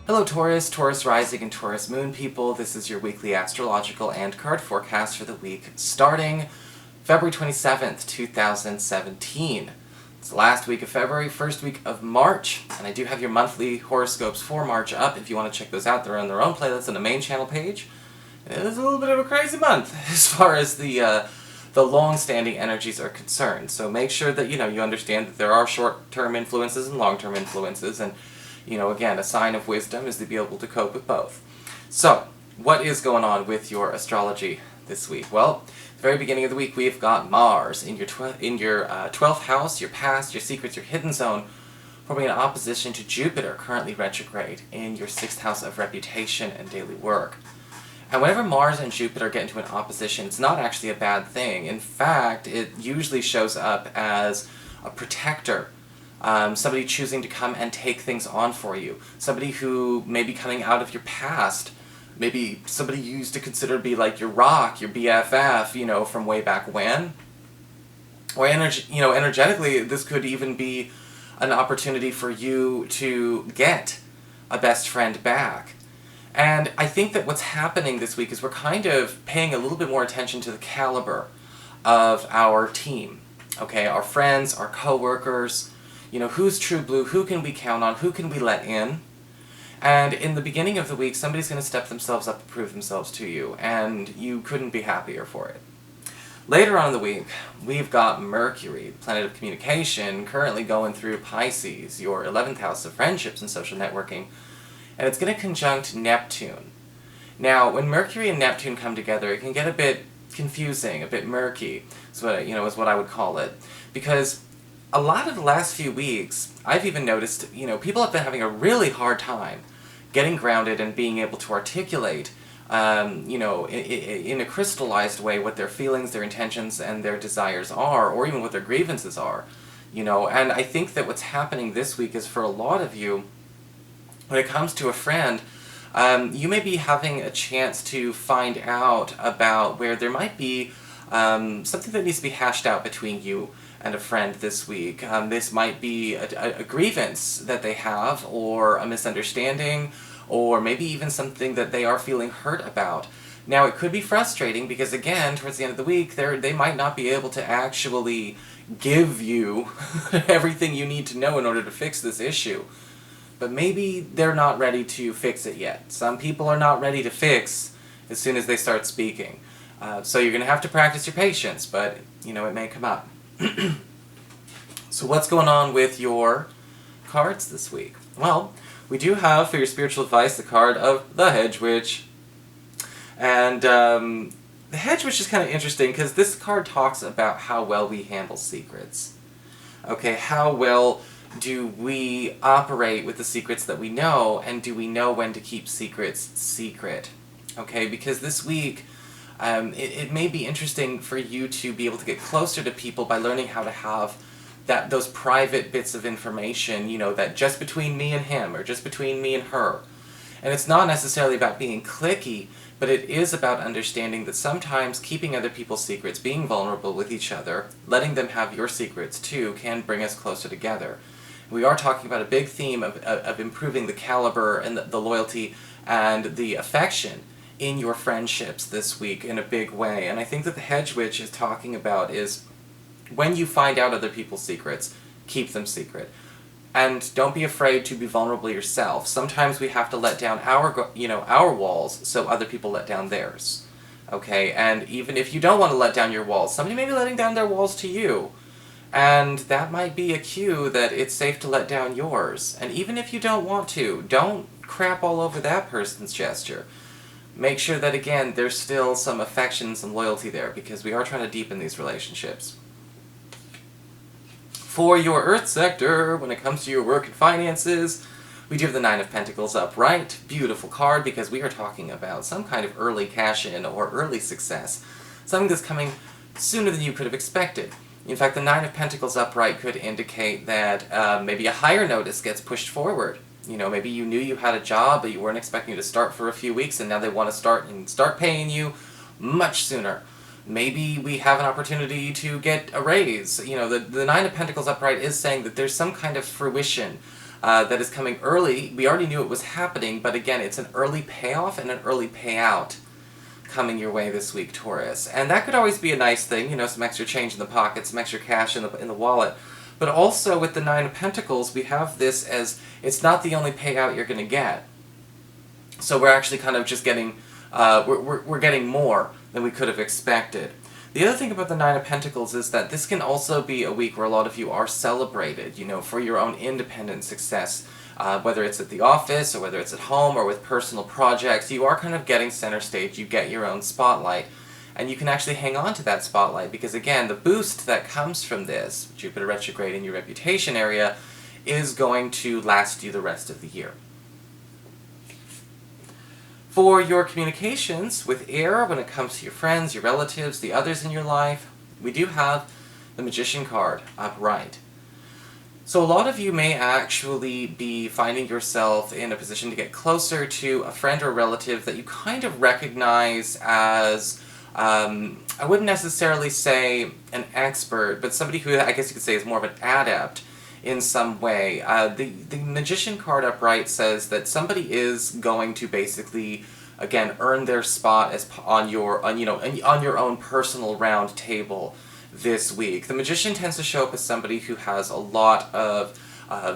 Hello Taurus, Taurus Rising and Taurus Moon people. This is your weekly astrological and card forecast for the week starting February 27th, 2017. It's the last week of February, first week of March, and I do have your monthly horoscopes for March up if you want to check those out. They're on their own playlist on the main channel page. It is a little bit of a crazy month as far as the long-standing energies are concerned. So make sure that you understand that there are short-term influences and long-term influences, and again, a sign of wisdom is to be able to cope with both. So, what is going on with your astrology this week? Well, at the very beginning of the week, we've got Mars in your 12th house, your past, your secrets, your hidden zone, forming an opposition to Jupiter, currently retrograde, in your 6th house of reputation and daily work. And whenever Mars and Jupiter get into an opposition, it's not actually a bad thing. In fact, it usually shows up as a protector. Somebody choosing to come and take things on for you. Somebody who may be coming out of your past. Maybe somebody you used to consider to be like your rock, your BFF, from way back when. Or energetically, this could even be an opportunity for you to get a best friend back. And I think that what's happening this week is we're kind of paying a little bit more attention to the caliber of our team. Okay, our friends, our co-workers. Who's true blue, who can we count on, who can we let in? And in the beginning of the week, somebody's going to step themselves up and prove themselves to you, and you couldn't be happier for it. Later on in the week, we've got Mercury, planet of communication, currently going through Pisces, your 11th house of friendships and social networking, and it's going to conjunct Neptune. Now, when Mercury and Neptune come together, it can get a bit confusing, a bit murky, is what I would call it, because a lot of the last few weeks, I've even noticed, people have been having a really hard time getting grounded and being able to articulate, in a crystallized way what their feelings, their intentions, and their desires are, or even what their grievances are, and I think that what's happening this week is for a lot of you, when it comes to a friend, you may be having a chance to find out about where there might be something that needs to be hashed out between you and a friend this week. This might be a grievance that they have, or a misunderstanding, or maybe even something that they are feeling hurt about. Now, it could be frustrating because, again, towards the end of the week, they might not be able to actually give you everything you need to know in order to fix this issue. But maybe they're not ready to fix it yet. Some people are not ready to fix as soon as they start speaking. So you're going to have to practice your patience, but, it may come up. So what's going on with your cards this week? Well, we do have, for your spiritual advice, the card of the Hedge Witch. And the Hedge Witch is kind of interesting because this card talks about how well we handle secrets. Okay, how well do we operate with the secrets that we know, and do we know when to keep secrets secret? Okay, because this week, it may be interesting for you to be able to get closer to people by learning how to have those private bits of information, that just between me and him, or just between me and her. And it's not necessarily about being cliquey, but it is about understanding that sometimes keeping other people's secrets, being vulnerable with each other, letting them have your secrets too, can bring us closer together. We are talking about a big theme of improving the caliber and the loyalty and the affection in your friendships this week in a big way. And I think that the Hedge Witch is talking about is when you find out other people's secrets, keep them secret. And don't be afraid to be vulnerable yourself. Sometimes we have to let down our walls so other people let down theirs. Okay, and even if you don't want to let down your walls, somebody may be letting down their walls to you. And that might be a cue that it's safe to let down yours. And even if you don't want to, don't crap all over that person's gesture. Make sure that, again, there's still some affection, some loyalty there, because we are trying to deepen these relationships. For your Earth sector, when it comes to your work and finances, we do have the Nine of Pentacles upright. Beautiful card, because we are talking about some kind of early cash-in or early success. Something that's coming sooner than you could have expected. In fact, the Nine of Pentacles upright could indicate that maybe a higher notice gets pushed forward. Maybe you knew you had a job, but you weren't expecting to start for a few weeks, and now they want to start paying you much sooner. Maybe we have an opportunity to get a raise. The Nine of Pentacles upright is saying that there's some kind of fruition that is coming early. We already knew it was happening, but again, it's an early payoff and an early payout coming your way this week, Taurus. And that could always be a nice thing, some extra change in the pocket, some extra cash in the wallet. But also with the Nine of Pentacles, we have this as it's not the only payout you're going to get. So we're actually kind of just getting, we're getting more than we could have expected. The other thing about the Nine of Pentacles is that this can also be a week where a lot of you are celebrated, for your own independent success. Whether it's at the office, or whether it's at home, or with personal projects, you are kind of getting center stage, you get your own spotlight. And you can actually hang on to that spotlight, because again, the boost that comes from this, Jupiter retrograde in your reputation area, is going to last you the rest of the year. For your communications with air, when it comes to your friends, your relatives, the others in your life, we do have the Magician card upright. So a lot of you may actually be finding yourself in a position to get closer to a friend or relative that you kind of recognize as, I wouldn't necessarily say an expert, but somebody who I guess you could say is more of an adept in some way. The Magician card upright says that somebody is going to basically, again, earn their spot as on your own personal round table this week. The Magician tends to show up as somebody who has a lot of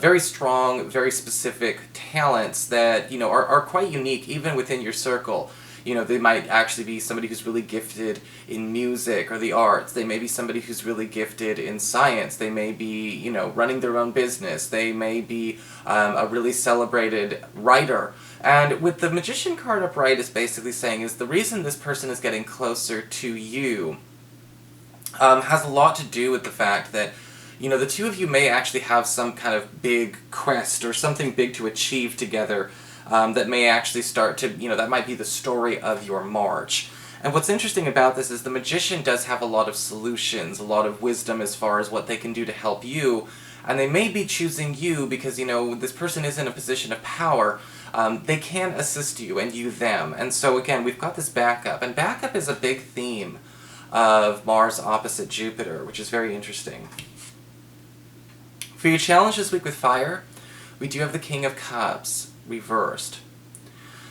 very strong, very specific talents that are quite unique even within your circle. They might actually be somebody who's really gifted in music or the arts. They may be somebody who's really gifted in science. They may be, running their own business. They may be a really celebrated writer. And what the Magician card upright is basically saying is the reason this person is getting closer to you has a lot to do with the fact that, the two of you may actually have some kind of big quest or something big to achieve together that may actually start to, that might be the story of your march. And what's interesting about this is the Magician does have a lot of solutions, a lot of wisdom as far as what they can do to help you, and they may be choosing you because, this person is in a position of power. They can assist you and you them. And so again, we've got this backup, and backup is a big theme of Mars opposite Jupiter, which is very interesting. For your challenge this week with fire, we do have the King of Cups reversed.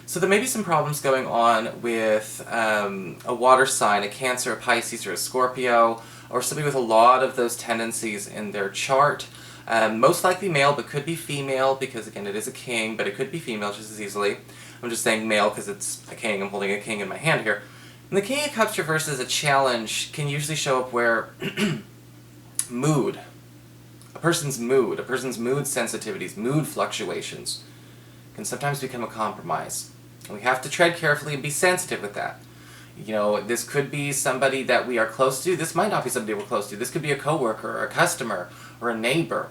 So there may be some problems going on with a water sign, a Cancer, a Pisces, or a Scorpio, or somebody with a lot of those tendencies in their chart. Most likely male, but could be female, because again it is a king, but it could be female just as easily. I'm just saying male because it's a king, I'm holding a king in my hand here. And the King of Cups reversed as a challenge can usually show up where mood, a person's mood sensitivities, mood fluctuations can sometimes become a compromise. And we have to tread carefully and be sensitive with that. This could be somebody that we are close to. This might not be somebody we're close to. This could be a coworker or a customer or a neighbor.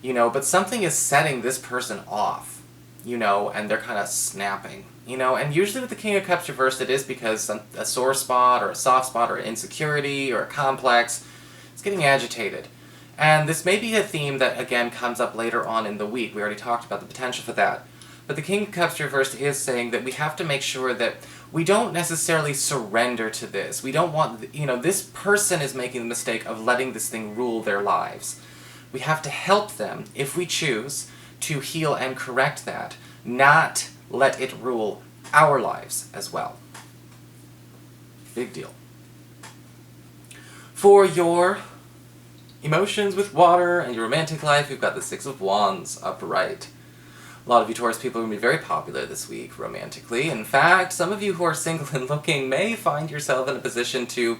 But something is setting this person off, and they're kind of snapping. And usually with the King of Cups reversed, it is because a sore spot or a soft spot or insecurity or a complex is getting agitated. And this may be a theme that, again, comes up later on in the week. We already talked about the potential for that. But the King of Cups reversed is saying that we have to make sure that we don't necessarily surrender to this. We don't want, this person is making the mistake of letting this thing rule their lives. We have to help them, if we choose, to heal and correct that, not let it rule our lives as well. Big deal. For your emotions with water and your romantic life, we've got the Six of Wands upright. A lot of you Taurus people are going to be very popular this week romantically. In fact, some of you who are single and looking may find yourself in a position to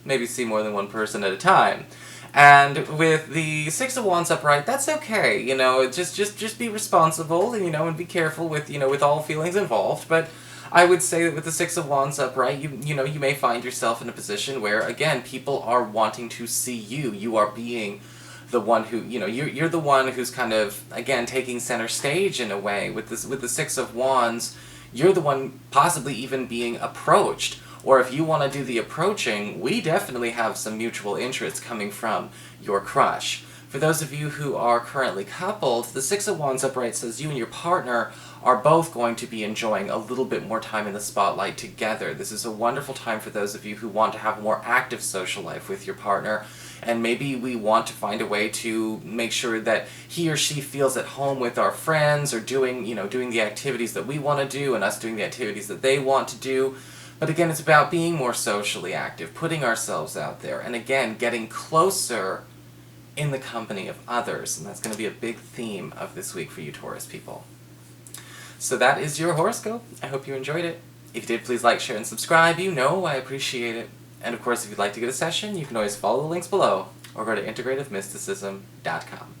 maybe see more than one person at a time. And with the Six of Wands upright, that's okay, just be responsible, and be careful with, with all feelings involved. But I would say that with the Six of Wands upright, you may find yourself in a position where, again, people are wanting to see you. You are being the one who, you're the one who's kind of, again, taking center stage in a way. With the Six of Wands, you're the one possibly even being approached. Or if you want to do the approaching, we definitely have some mutual interest coming from your crush, For those of you who are currently coupled, the Six of Wands upright says you and your partner are both going to be enjoying a little bit more time in the spotlight together. This is a wonderful time for those of you who want to have a more active social life with your partner, and maybe we want to find a way to make sure that he or she feels at home with our friends, or doing the activities that we want to do and us doing the activities that they want to do. But again, it's about being more socially active, putting ourselves out there, and again, getting closer in the company of others. And that's going to be a big theme of this week for you Taurus people. So that is your horoscope. I hope you enjoyed it. If you did, please like, share, and subscribe. You know I appreciate it. And of course, if you'd like to get a session, you can always follow the links below, or go to integrativemysticism.com.